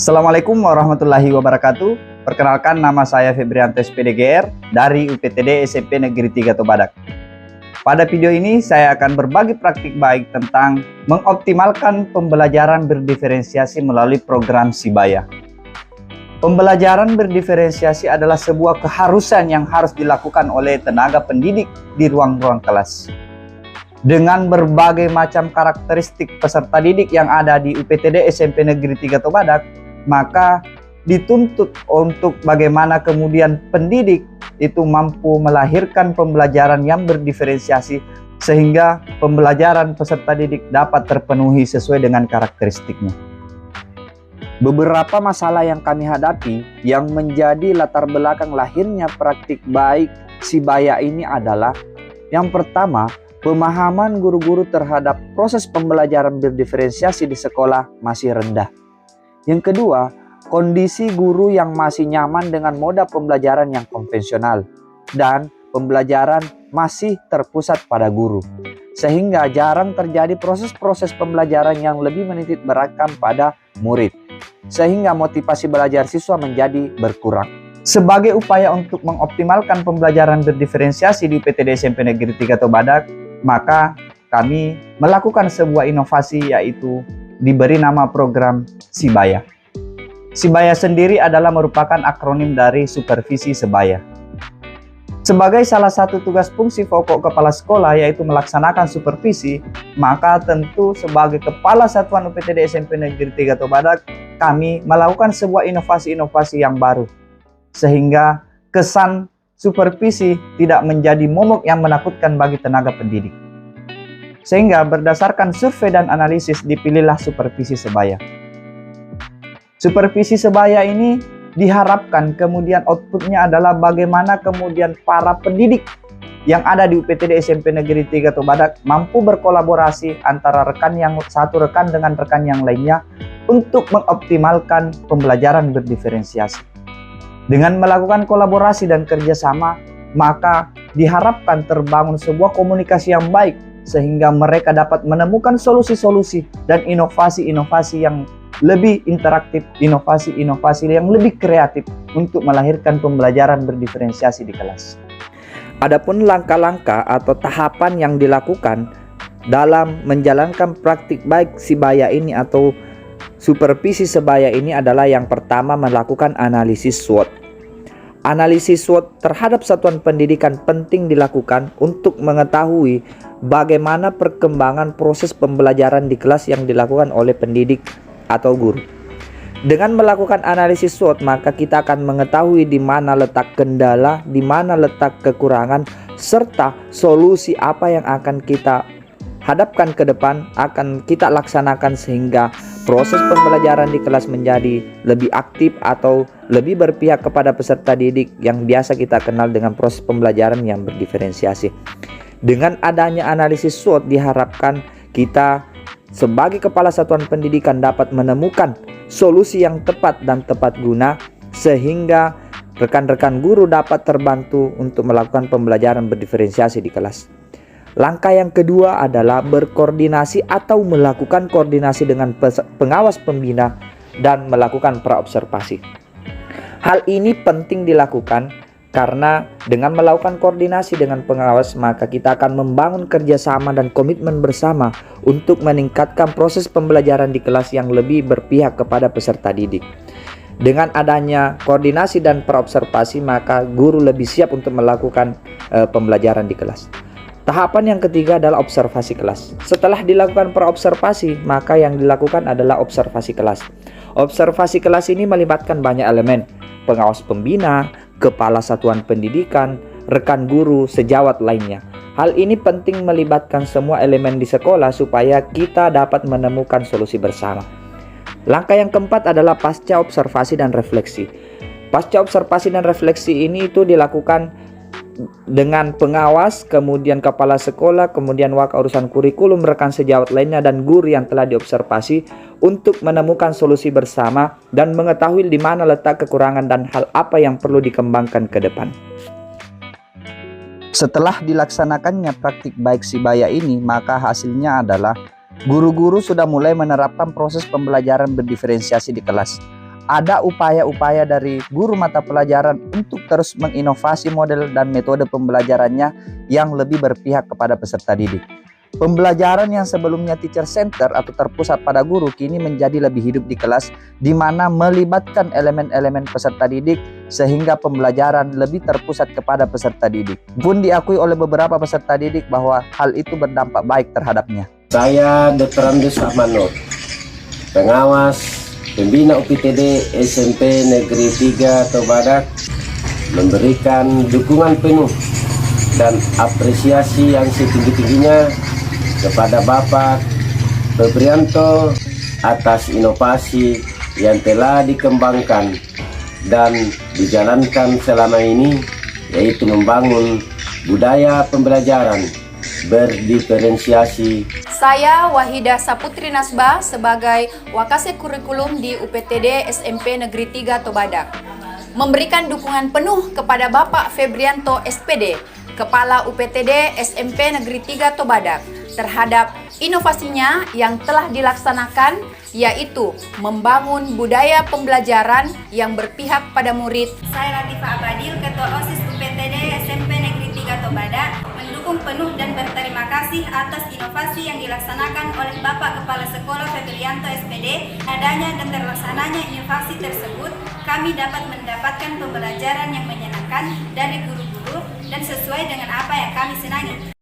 Assalamualaikum warahmatullahi wabarakatuh. Perkenalkan, nama saya Febrianto SPDGR dari UPTD SMP Negeri 3 Tobadak. Pada video ini saya akan berbagi praktik baik tentang mengoptimalkan pembelajaran berdiferensiasi melalui program Sibaya. Pembelajaran berdiferensiasi adalah sebuah keharusan yang harus dilakukan oleh tenaga pendidik di ruang-ruang kelas. Dengan berbagai macam karakteristik peserta didik yang ada di UPTD SMP Negeri 3 Tobadak, maka dituntut untuk bagaimana kemudian pendidik itu mampu melahirkan pembelajaran yang berdiferensiasi sehingga pembelajaran peserta didik dapat terpenuhi sesuai dengan karakteristiknya. Beberapa masalah yang kami hadapi yang menjadi latar belakang lahirnya praktik baik Sibaya ini adalah: yang pertama, pemahaman guru-guru terhadap proses pembelajaran berdiferensiasi di sekolah masih rendah. Yang kedua, kondisi guru yang masih nyaman dengan moda pembelajaran yang konvensional dan pembelajaran masih terpusat pada guru, sehingga jarang terjadi proses-proses pembelajaran yang lebih menitik beratkan pada murid, sehingga motivasi belajar siswa menjadi berkurang. Sebagai upaya untuk mengoptimalkan pembelajaran berdiferensiasi di UPTD SMP Negeri 3 Tobadak, maka kami melakukan sebuah inovasi, yaitu diberi nama program Sibaya. Sibaya sendiri adalah merupakan akronim dari Supervisi Sebaya. Sebagai salah satu tugas fungsi pokok kepala sekolah, yaitu melaksanakan supervisi, maka tentu sebagai kepala satuan UPTD SMP Negeri 3 Tobadak, kami melakukan sebuah inovasi-inovasi yang baru, sehingga kesan supervisi tidak menjadi momok yang menakutkan bagi tenaga pendidik. Sehingga berdasarkan survei dan analisis dipilihlah Supervisi Sebaya. Supervisi Sebaya ini diharapkan kemudian outputnya adalah bagaimana kemudian para pendidik yang ada di UPTD SMP Negeri 3 Tobadak mampu berkolaborasi antara satu rekan dengan rekan yang lainnya untuk mengoptimalkan pembelajaran berdiferensiasi. Dengan melakukan kolaborasi dan kerjasama, maka diharapkan terbangun sebuah komunikasi yang baik sehingga mereka dapat menemukan solusi-solusi dan inovasi-inovasi yang lebih interaktif, inovasi-inovasi yang lebih kreatif untuk melahirkan pembelajaran berdiferensiasi di kelas. Adapun langkah-langkah atau tahapan yang dilakukan dalam menjalankan praktik baik Sibaya ini atau Supervisi Sebaya ini adalah: yang pertama, melakukan analisis SWOT. Analisis SWOT terhadap satuan pendidikan penting dilakukan untuk mengetahui bagaimana perkembangan proses pembelajaran di kelas yang dilakukan oleh pendidik atau guru. Dengan melakukan analisis SWOT, maka kita akan mengetahui di mana letak kendala, di mana letak kekurangan, serta solusi apa yang akan kita hadapkan ke depan, akan kita laksanakan sehingga proses pembelajaran di kelas menjadi lebih aktif atau lebih berpihak kepada peserta didik yang biasa kita kenal dengan proses pembelajaran yang berdiferensiasi. Dengan adanya analisis SWOT diharapkan kita sebagai kepala satuan pendidikan dapat menemukan solusi yang tepat dan tepat guna sehingga rekan-rekan guru dapat terbantu untuk melakukan pembelajaran berdiferensiasi di kelas. Langkah yang kedua adalah berkoordinasi atau melakukan koordinasi dengan pengawas pembina dan melakukan praobservasi. Hal ini penting dilakukan karena dengan melakukan koordinasi dengan pengawas, maka kita akan membangun kerjasama dan komitmen bersama untuk meningkatkan proses pembelajaran di kelas yang lebih berpihak kepada peserta didik. Dengan adanya koordinasi dan praobservasi, maka guru lebih siap untuk melakukan pembelajaran di kelas. Tahapan yang ketiga adalah observasi kelas. Setelah dilakukan praobservasi, maka yang dilakukan adalah observasi kelas. Observasi kelas ini melibatkan banyak elemen: pengawas pembina, kepala satuan pendidikan, rekan guru, sejawat lainnya. Hal ini penting melibatkan semua elemen di sekolah supaya kita dapat menemukan solusi bersama. Langkah yang keempat adalah pasca observasi dan refleksi. Pasca observasi dan refleksi ini itu dilakukan dengan pengawas, kemudian kepala sekolah, kemudian wakil urusan kurikulum, rekan sejawat lainnya, dan guru yang telah diobservasi untuk menemukan solusi bersama dan mengetahui di mana letak kekurangan dan hal apa yang perlu dikembangkan ke depan. Setelah dilaksanakannya praktik baik Sibaya ini, maka hasilnya adalah guru-guru sudah mulai menerapkan proses pembelajaran berdiferensiasi di kelas. ada upaya-upaya dari guru mata pelajaran untuk terus menginovasi model dan metode pembelajarannya yang lebih berpihak kepada peserta didik. Pembelajaran yang sebelumnya teacher center atau terpusat pada guru kini menjadi lebih hidup di kelas, di mana melibatkan elemen-elemen peserta didik sehingga pembelajaran lebih terpusat kepada peserta didik. Pun diakui oleh beberapa peserta didik bahwa hal itu berdampak baik terhadapnya. Saya Dr. Andus Ahmad, pengawas pembina UPTD SMP Negeri 3 Tobadak, memberikan dukungan penuh dan apresiasi yang setinggi-tingginya kepada Bapak Febrianto atas inovasi yang telah dikembangkan dan dijalankan selama ini, yaitu membangun budaya pembelajaran berdiferensiasi. Saya Wahida Saputri Nasba sebagai Wakase Kurikulum di UPTD SMP Negeri 3 Tobadak, memberikan dukungan penuh kepada Bapak Febrianto SPD, Kepala UPTD SMP Negeri 3 Tobadak, terhadap inovasinya yang telah dilaksanakan, yaitu membangun budaya pembelajaran yang berpihak pada murid. Saya Latifah Abadil, Ketua OSIS UPTD SMP Negeri 3 Tobadak, mendukung penuh dan berterima kasih atas inovasi yang dilaksanakan oleh Bapak Kepala Sekolah Febrianto SPD. Adanya dan terlaksananya inovasi tersebut, kami dapat mendapatkan pembelajaran yang menyenangkan dari guru-guru dan sesuai dengan apa yang kami senangi.